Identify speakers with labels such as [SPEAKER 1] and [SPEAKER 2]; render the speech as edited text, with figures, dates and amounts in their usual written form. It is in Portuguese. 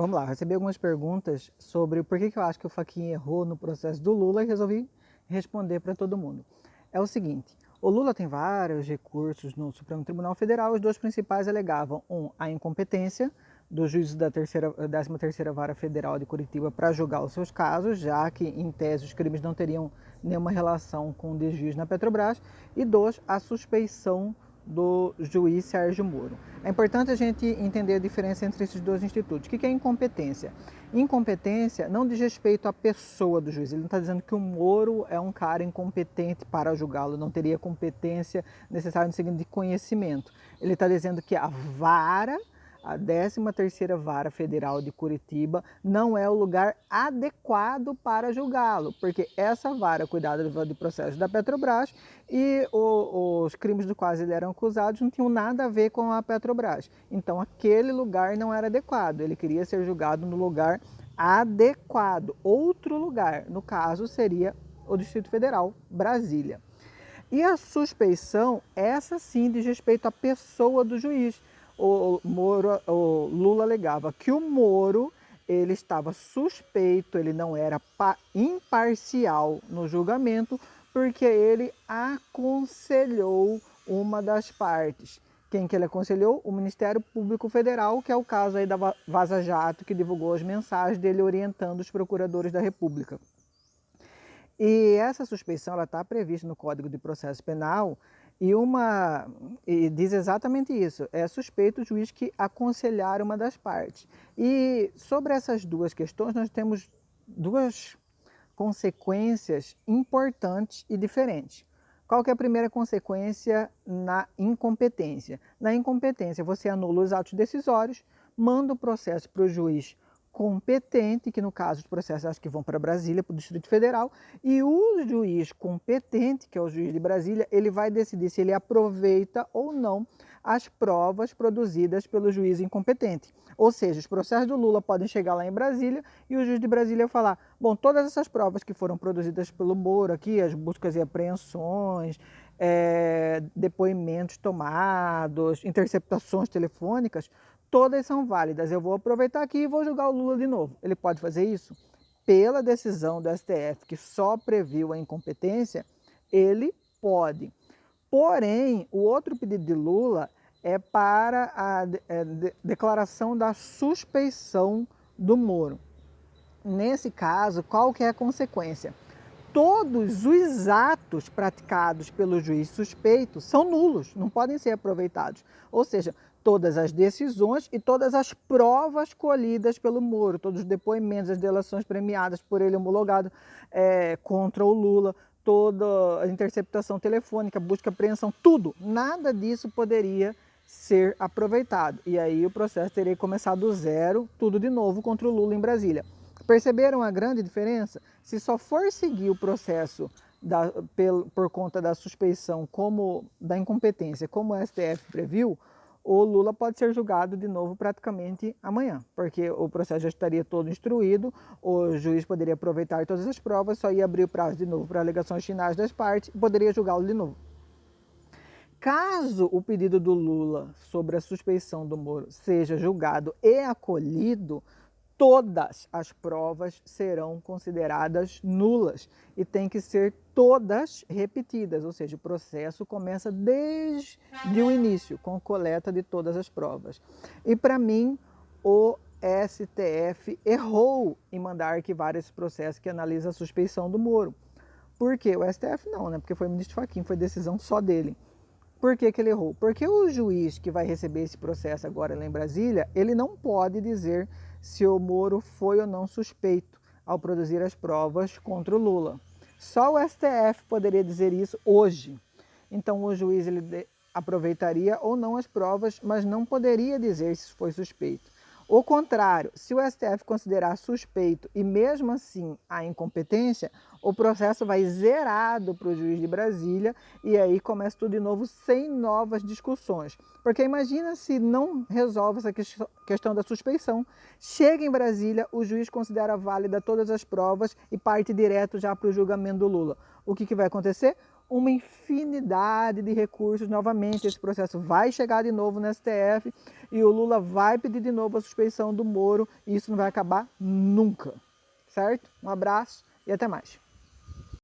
[SPEAKER 1] Vamos lá, recebi algumas perguntas sobre por que eu acho que o Fachin errou no processo do Lula e resolvi responder para todo mundo. É o seguinte, o Lula tem vários recursos no Supremo Tribunal Federal, os dois principais alegavam, a incompetência do juiz da 13ª Vara Federal de Curitiba para julgar os seus casos, já que, em tese, os crimes não teriam nenhuma relação com o desvio na Petrobras, e dois, a suspeição do juiz Sérgio Moro. É importante a gente entender a diferença entre esses dois institutos. O que é incompetência? Incompetência não diz respeito à pessoa do juiz. Ele não está dizendo que o Moro é um cara incompetente para julgá-lo, não teria competência necessária no sentido de conhecimento. Ele está dizendo que a vara, a 13ª Vara Federal de Curitiba, não é o lugar adequado para julgá-lo, porque essa vara cuidava de processos da Petrobras e os crimes dos quais ele eram acusados não tinham nada a ver com a Petrobras. Então aquele lugar não era adequado, ele queria ser julgado no lugar adequado, outro lugar, no caso seria o Distrito Federal, Brasília. E a suspeição, essa sim diz respeito à pessoa do juiz. O Lula alegava que o Moro ele estava suspeito, ele não era imparcial no julgamento, porque ele aconselhou uma das partes. Quem que ele aconselhou? O Ministério Público Federal, que é o caso aí da Vaza Jato, que divulgou as mensagens dele orientando os procuradores da República. E essa suspeição está prevista no Código de Processo Penal e diz exatamente isso, é suspeito o juiz que aconselhar uma das partes. E sobre essas duas questões nós temos duas consequências importantes e diferentes. Qual que é a primeira consequência na incompetência? Na incompetência você anula os atos decisórios, manda o processo para o juiz competente, que no caso os processos acho que vão para Brasília, para o Distrito Federal, e o juiz competente, que é o juiz de Brasília, ele vai decidir se ele aproveita ou não as provas produzidas pelo juiz incompetente. Ou seja, os processos do Lula podem chegar lá em Brasília e o juiz de Brasília falar, bom, todas essas provas que foram produzidas pelo Moro aqui, as buscas e apreensões, depoimentos tomados, interceptações telefônicas, todas são válidas. Eu vou aproveitar aqui e vou julgar o Lula de novo. Ele pode fazer isso? Pela decisão do STF, que só previu a incompetência, ele pode. Porém, o outro pedido de Lula é para a declaração da suspeição do Moro. Nesse caso, qual que é a consequência? Todos os atos praticados pelo juiz suspeito são nulos, não podem ser aproveitados. Ou seja, todas as decisões e todas as provas colhidas pelo Moro, todos os depoimentos, as delações premiadas por ele homologado contra o Lula, toda a interceptação telefônica, busca e apreensão, tudo, nada disso poderia ser aproveitado. E aí o processo teria começado do zero, tudo de novo contra o Lula em Brasília. Perceberam a grande diferença? Se só for seguir o processo por conta da suspeição da incompetência, como o STF previu, o Lula pode ser julgado de novo praticamente amanhã, porque o processo já estaria todo instruído, o juiz poderia aproveitar todas as provas, só ia abrir o prazo de novo para alegações finais das partes e poderia julgá-lo de novo. Caso o pedido do Lula sobre a suspeição do Moro seja julgado e acolhido, todas as provas serão consideradas nulas e tem que ser todas repetidas, ou seja, o processo começa desde o início, com a coleta de todas as provas. E para mim, o STF errou em mandar arquivar esse processo que analisa a suspeição do Moro. Por quê? O STF não, né? Porque foi o ministro Fachin, foi decisão só dele. Por que ele errou? Porque o juiz que vai receber esse processo agora lá em Brasília, ele não pode dizer se o Moro foi ou não suspeito ao produzir as provas contra o Lula. Só o STF poderia dizer isso hoje. Então o juiz ele aproveitaria ou não as provas, mas não poderia dizer se foi suspeito. O contrário, se o STF considerar suspeito e mesmo assim a incompetência, o processo vai zerado para o juiz de Brasília e aí começa tudo de novo sem novas discussões. Porque imagina se não resolve essa questão da suspeição. Chega em Brasília, o juiz considera válida todas as provas e parte direto já para o julgamento do Lula. O que vai acontecer? uma infinidade de recursos novamente. Esse processo vai chegar de novo no STF e o Lula vai pedir de novo a suspeição do Moro e isso não vai acabar nunca, certo? Um abraço e até mais.